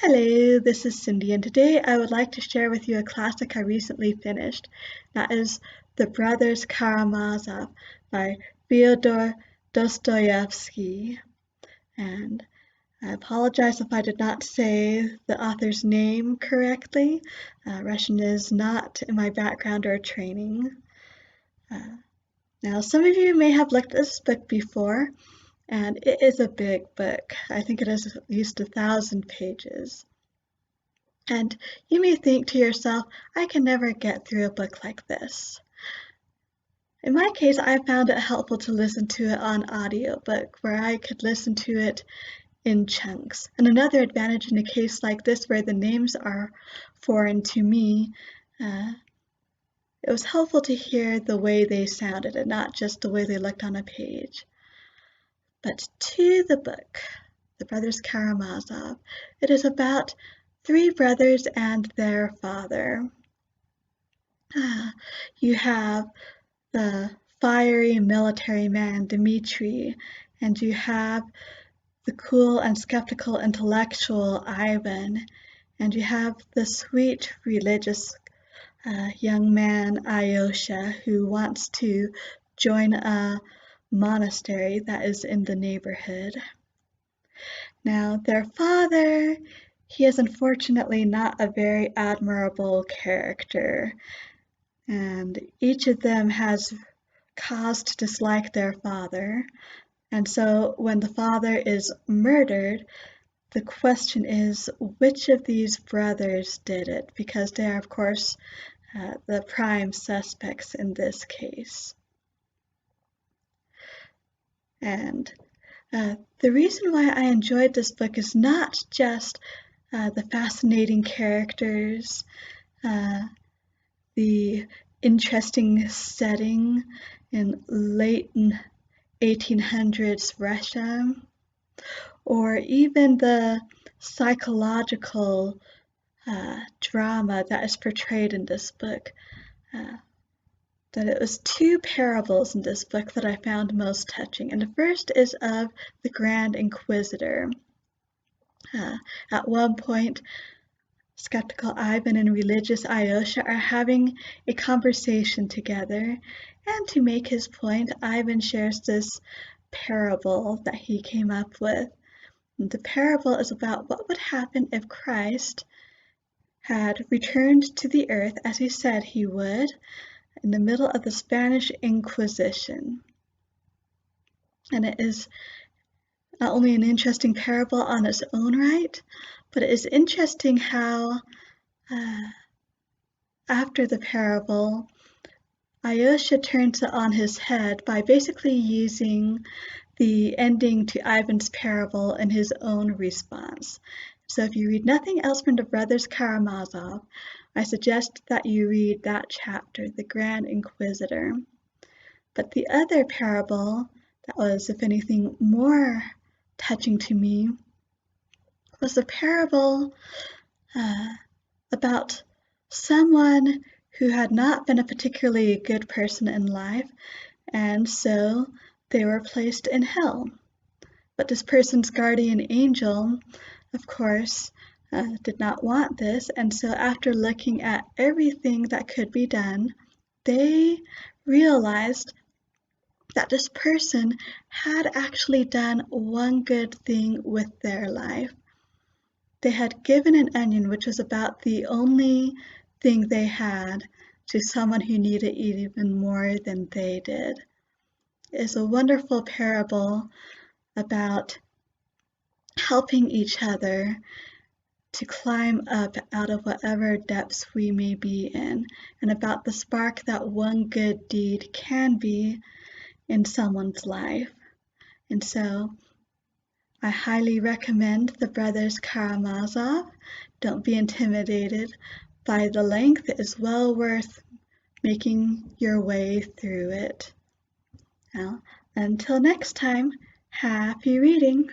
Hello, this is Cindy, and today I would like to share with you a classic I recently finished. That is The Brothers Karamazov by Fyodor Dostoevsky. And I apologize if I did not say the author's name correctly. Russian is not in my background or training. Now, some of you may have looked at this book before, and it is a big book. I think it has at least 1,000 pages. And you may think to yourself, I can never get through a book like this. In my case, I found it helpful to listen to it on audiobook, where I could listen to it in chunks. And another advantage in a case like this, where the names are foreign to me, it was helpful to hear the way they sounded and not just the way they looked on a page. But to the book, The Brothers Karamazov, it is about three brothers and their father. You have the fiery military man, Dmitri, and you have the cool and skeptical intellectual, Ivan, and you have the sweet religious young man, Alyosha, who wants to join a monastery that is in the neighborhood. Now, their father, he is unfortunately not a very admirable character, and each of them has cause to dislike their father. And so when the father is murdered, the question is, which of these brothers did it? Because they are, of course, the prime suspects in this case. And the reason why I enjoyed this book is not just the fascinating characters, the interesting setting in late 1800s Russia, or even the psychological drama that is portrayed in this book. That it was two parables in this book that I found most touching. And the first is of the Grand Inquisitor. At one point, skeptical Ivan and religious Alyosha are having a conversation together, and to make his point, Ivan shares this parable that he came up with. And the parable is about what would happen if Christ had returned to the earth as he said he would in the middle of the Spanish Inquisition. And it is not only an interesting parable on its own right, but it is interesting how after the parable, Alyosha turns it on his head by basically using the ending to Ivan's parable in his own response. So if you read nothing else from the Brothers Karamazov, I suggest that you read that chapter, The Grand Inquisitor. But the other parable that was, if anything, more touching to me was a parable about someone who had not been a particularly good person in life, and so they were placed in hell. But this person's guardian angel, of course, did not want this, and so after looking at everything that could be done, they realized that this person had actually done one good thing with their life. They had given an onion, which was about the only thing they had, to someone who needed it even more than they did. It is a wonderful parable about helping each other to climb up out of whatever depths we may be in, and about the spark that one good deed can be in someone's life. And so I highly recommend The Brothers Karamazov. Don't be intimidated by the length. It is well worth making your way through it. Now, until next time, happy reading!